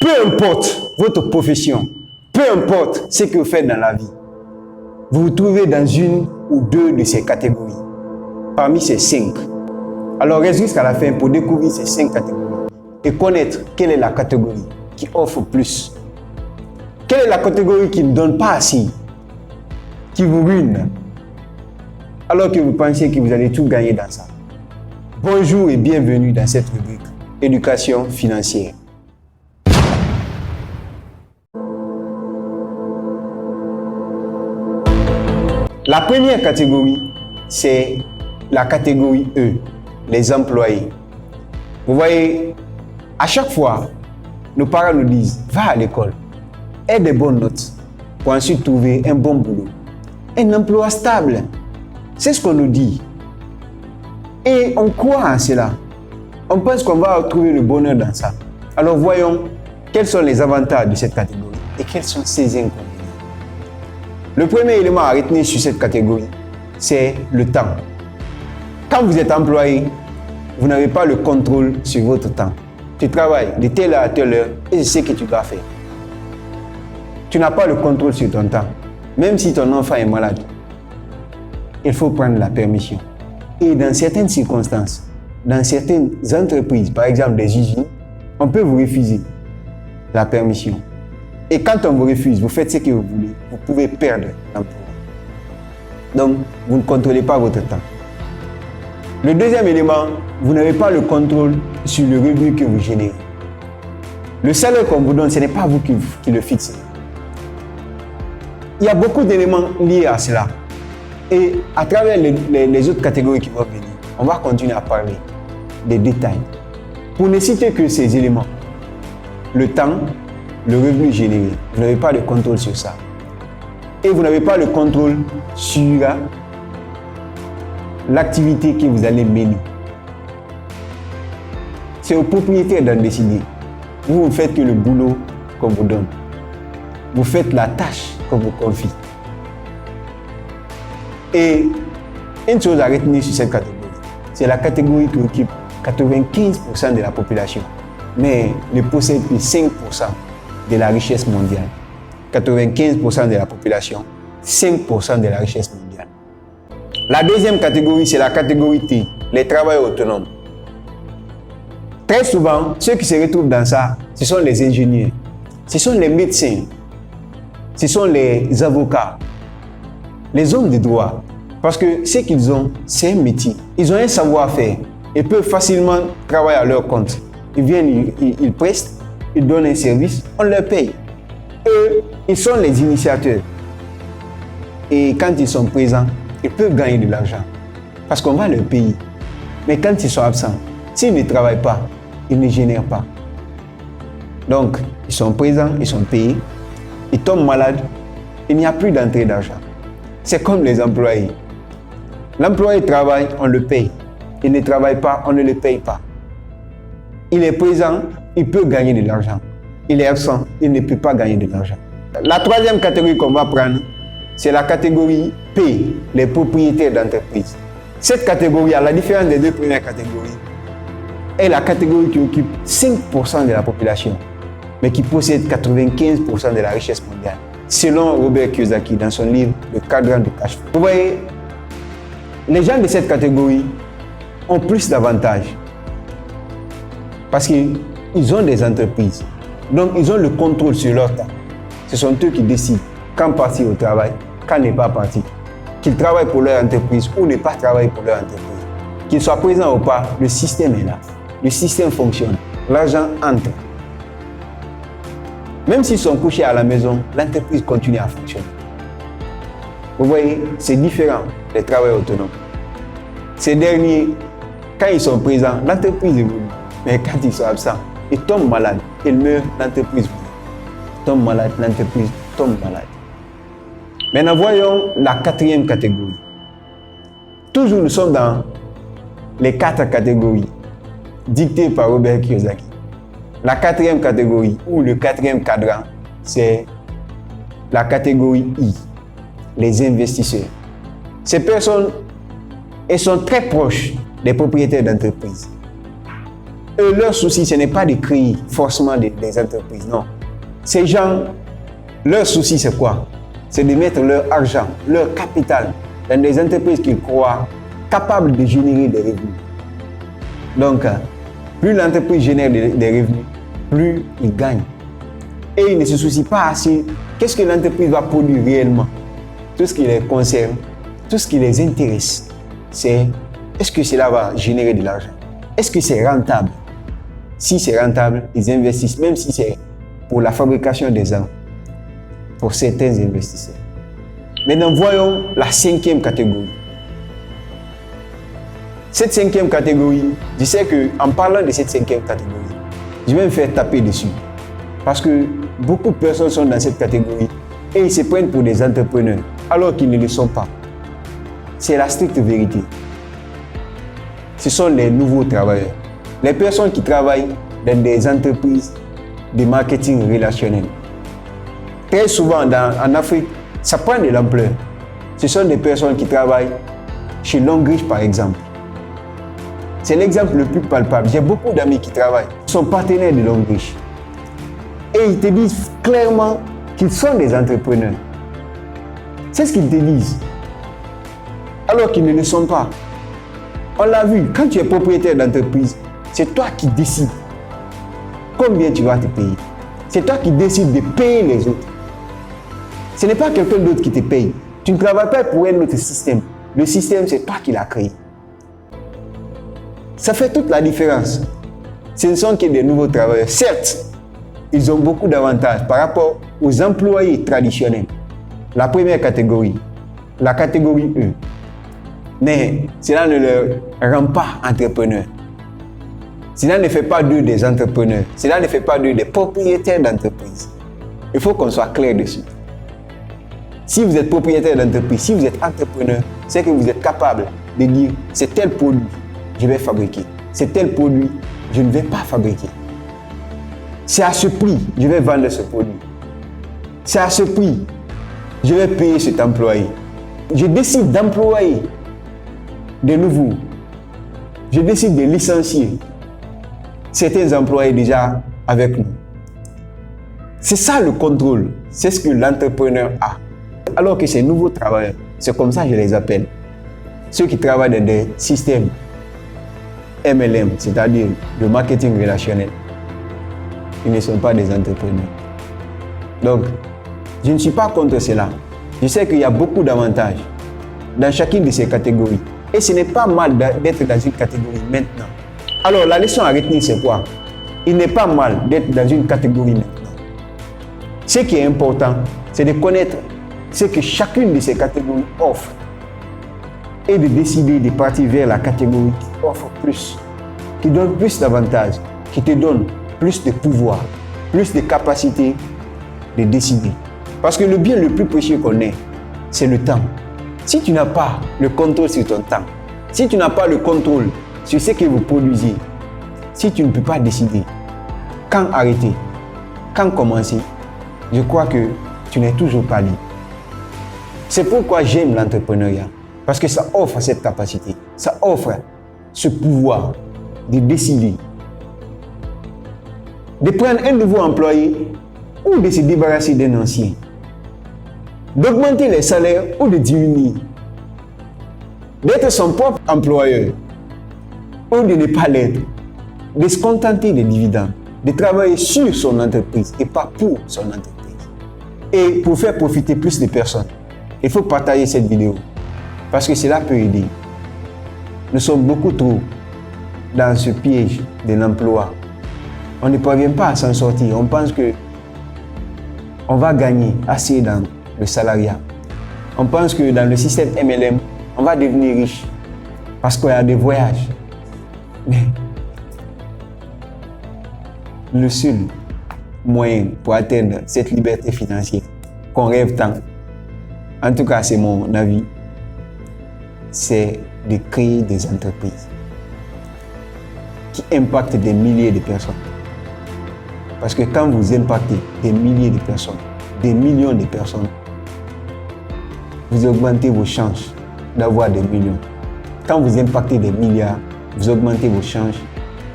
Peu importe votre profession, peu importe ce que vous faites dans la vie, vous vous trouvez dans une ou deux de ces catégories, parmi ces 5. Alors reste jusqu'à la fin pour découvrir ces 5 catégories et connaître quelle est la catégorie qui offre plus. Quelle est la catégorie qui ne donne pas assez, qui vous ruine, alors que vous pensez que vous allez tout gagner dans ça. Bonjour et bienvenue dans cette rubrique Éducation financière. La première catégorie, c'est la catégorie E, les employés. Vous voyez, à chaque fois, nos parents nous disent, va à l'école, aie des bonnes notes, pour ensuite trouver un bon boulot, un emploi stable. C'est ce qu'on nous dit. Et on croit en cela. On pense qu'on va trouver le bonheur dans ça. Alors voyons quels sont les avantages de cette catégorie et quels sont ses inconvénients. Le premier élément à retenir sur cette catégorie, c'est le temps. Quand vous êtes employé, vous n'avez pas le contrôle sur votre temps. Tu travailles de telle heure à telle heure et c'est ce que tu dois faire. Tu n'as pas le contrôle sur ton temps. Même si ton enfant est malade, il faut prendre la permission. Et dans certaines circonstances, dans certaines entreprises, par exemple des usines, on peut vous refuser la permission. Et quand on vous refuse, vous faites ce que vous voulez, vous pouvez perdre l'emploi. Donc, vous ne contrôlez pas votre temps. Le deuxième élément, vous n'avez pas le contrôle sur le revenu que vous générez. Le salaire qu'on vous donne, ce n'est pas vous qui le fixez. Il y a beaucoup d'éléments liés à cela. Et à travers les autres catégories qui vont venir, on va continuer à parler des détails. Pour ne citer que ces éléments, le temps, le revenu généré, vous n'avez pas de contrôle sur ça. Et vous n'avez pas le contrôle sur l'activité que vous allez mener. C'est au propriétaire d'en décider. Vous ne faites que le boulot qu'on vous donne. Vous faites la tâche qu'on vous confie. Et une chose à retenir sur cette catégorie, c'est la catégorie qui occupe 95% de la population, mais ne possède que 5% de la richesse mondiale. 95% de la population, 5% de la richesse mondiale. La deuxième catégorie, c'est la catégorie T, les travailleurs autonomes. Très souvent, ceux qui se retrouvent dans ça, ce sont les ingénieurs, ce sont les médecins, ce sont les avocats, les hommes de droit. Parce que ce qu'ils ont, c'est un métier. Ils ont un savoir-faire. Ils peuvent facilement travailler à leur compte. Ils viennent, ils prestent, ils donnent un service, on leur paye. Eux, ils sont les initiateurs. Et quand ils sont présents, ils peuvent gagner de l'argent. Parce qu'on va leur payer. Mais quand ils sont absents, s'ils ne travaillent pas, ils ne génèrent pas. Donc, ils sont présents, ils sont payés. Ils tombent malades, il n'y a plus d'entrée d'argent. C'est comme les employés. L'employé travaille, on le paye. Il ne travaille pas, on ne le paye pas. Il est présent, il peut gagner de l'argent. Il est absent, il ne peut pas gagner de l'argent. La troisième catégorie qu'on va prendre, c'est la catégorie P, les propriétaires d'entreprise. Cette catégorie, à la différence des deux premières catégories, est la catégorie qui occupe 5% de la population, mais qui possède 95% de la richesse mondiale, selon Robert Kiyosaki dans son livre Le cadran de cash flow. Vous voyez, les gens de cette catégorie ont plus d'avantages parce qu'ils ont des entreprises, donc ils ont le contrôle sur leur temps. Ce sont eux qui décident quand partir au travail, quand ne pas partir, qu'ils travaillent pour leur entreprise ou ne pas travailler pour leur entreprise. Qu'ils soient présents ou pas, le système est là, le système fonctionne, l'argent entre. Même s'ils sont couchés à la maison, l'entreprise continue à fonctionner. Vous voyez, c'est différent des travailleurs autonomes. Ces derniers, quand ils sont présents, l'entreprise évolue. Mais quand ils sont absents, ils tombent malades, ils meurent, l'entreprise meurt. Ils tombent malades, l'entreprise tombe malade. Maintenant, voyons la quatrième catégorie. Toujours, nous sommes dans les 4 catégories dictées par Robert Kiyosaki. La quatrième catégorie, ou le quatrième cadran, c'est la catégorie I, les investisseurs. Ces personnes, elles sont très proches des propriétaires d'entreprises. Eux, leur souci, ce n'est pas de créer forcément des entreprises, non. Ces gens, leur souci, c'est quoi? C'est de mettre leur argent, leur capital dans des entreprises qu'ils croient capables de générer des revenus. Donc, plus l'entreprise génère des revenus, plus ils gagnent. Et ils ne se soucient pas assez qu'est-ce que l'entreprise va produire réellement. Tout ce qui les concerne, tout ce qui les intéresse, c'est est-ce que cela va générer de l'argent? Est-ce que c'est rentable? Si c'est rentable, ils investissent, même si c'est pour la fabrication des armes, pour certains investisseurs. Maintenant, voyons la 5e catégorie. Cette 5e catégorie, je sais qu'en parlant de cette 5e catégorie, je vais me faire taper dessus. Parce que beaucoup de personnes sont dans cette catégorie et ils se prennent pour des entrepreneurs alors qu'ils ne le sont pas. C'est la stricte vérité. Ce sont les nouveaux travailleurs. Les personnes qui travaillent dans des entreprises de marketing relationnel. Très souvent en Afrique, ça prend de l'ampleur. Ce sont des personnes qui travaillent chez Longrich par exemple. C'est l'exemple le plus palpable. J'ai beaucoup d'amis qui travaillent, qui sont partenaires de Longrich. Et ils te disent clairement qu'ils sont des entrepreneurs. C'est ce qu'ils te disent. Alors qu'ils ne le sont pas. On l'a vu, quand tu es propriétaire d'entreprise, c'est toi qui décides combien tu vas te payer. C'est toi qui décides de payer les autres. Ce n'est pas quelqu'un d'autre qui te paye. Tu ne travailles pas pour un autre système. Le système, c'est toi qui l'as créé. Ça fait toute la différence. Ce ne sont que des nouveaux travailleurs. Certes, ils ont beaucoup d'avantages par rapport aux employés traditionnels. La première catégorie, la catégorie E. Mais cela ne leur rend pas entrepreneurs. Cela ne fait pas d'eux des entrepreneurs. Cela ne fait pas d'eux des propriétaires d'entreprise. Il faut qu'on soit clair dessus. Si vous êtes propriétaire d'entreprise, si vous êtes entrepreneur, c'est que vous êtes capable de dire c'est tel produit je vais fabriquer. C'est tel produit je ne vais pas fabriquer. C'est à ce prix je vais vendre ce produit. C'est à ce prix je vais payer cet employé. Je décide d'employer de nouveau. Je décide de licencier certains employés déjà avec nous. C'est ça le contrôle. C'est ce que l'entrepreneur a. Alors que ces nouveaux travailleurs, c'est comme ça que je les appelle. Ceux qui travaillent dans des systèmes MLM, c'est-à-dire le marketing relationnel, ils ne sont pas des entrepreneurs. Donc, je ne suis pas contre cela. Je sais qu'il y a beaucoup d'avantages dans chacune de ces catégories. Et ce n'est pas mal d'être dans une catégorie maintenant. Alors, la leçon à retenir, c'est quoi? Il n'est pas mal d'être dans une catégorie maintenant. Ce qui est important, c'est de connaître ce que chacune de ces catégories offre et de décider de partir vers la catégorie qui offre plus, qui donne plus d'avantages, qui te donne plus de pouvoir, plus de capacité de décider. Parce que le bien le plus précieux qu'on ait, c'est le temps. Si tu n'as pas le contrôle sur ton temps, si tu n'as pas le contrôle sur ce que vous produisez, si tu ne peux pas décider quand arrêter, quand commencer, je crois que tu n'es toujours pas libre. C'est pourquoi j'aime l'entrepreneuriat. Parce que ça offre cette capacité, ça offre ce pouvoir de décider, de prendre un nouveau employé ou de se débarrasser d'un ancien, d'augmenter les salaires ou de diminuer, d'être son propre employeur ou de ne pas l'être, de se contenter des dividendes, de travailler sur son entreprise et pas pour son entreprise. Et pour faire profiter plus de personnes, il faut partager cette vidéo parce que cela peut aider. Nous sommes beaucoup trop dans ce piège de l'emploi. On ne parvient pas à s'en sortir. On pense que on va gagner assez dans le salariat. On pense que dans le système MLM, on va devenir riche parce qu'il y a des voyages. Mais le seul moyen pour atteindre cette liberté financière qu'on rêve tant, en tout cas c'est mon avis, c'est de créer des entreprises qui impactent des milliers de personnes. Parce que quand vous impactez des milliers de personnes, des millions de personnes, vous augmentez vos chances d'avoir des millions. Quand vous impactez des milliards, vous augmentez vos chances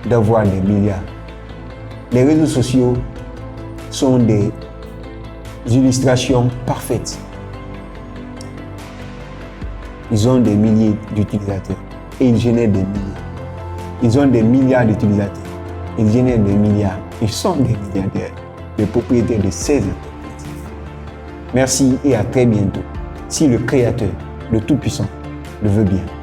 d'avoir des milliards. Les réseaux sociaux sont des illustrations parfaites. Ils ont des milliers d'utilisateurs et ils génèrent des milliers. Ils ont des milliards d'utilisateurs. Ils génèrent des milliards. Ils sont des milliardaires, les propriétaires de ces entreprises. Merci et à très bientôt, si le Créateur, le Tout-Puissant, le veut bien.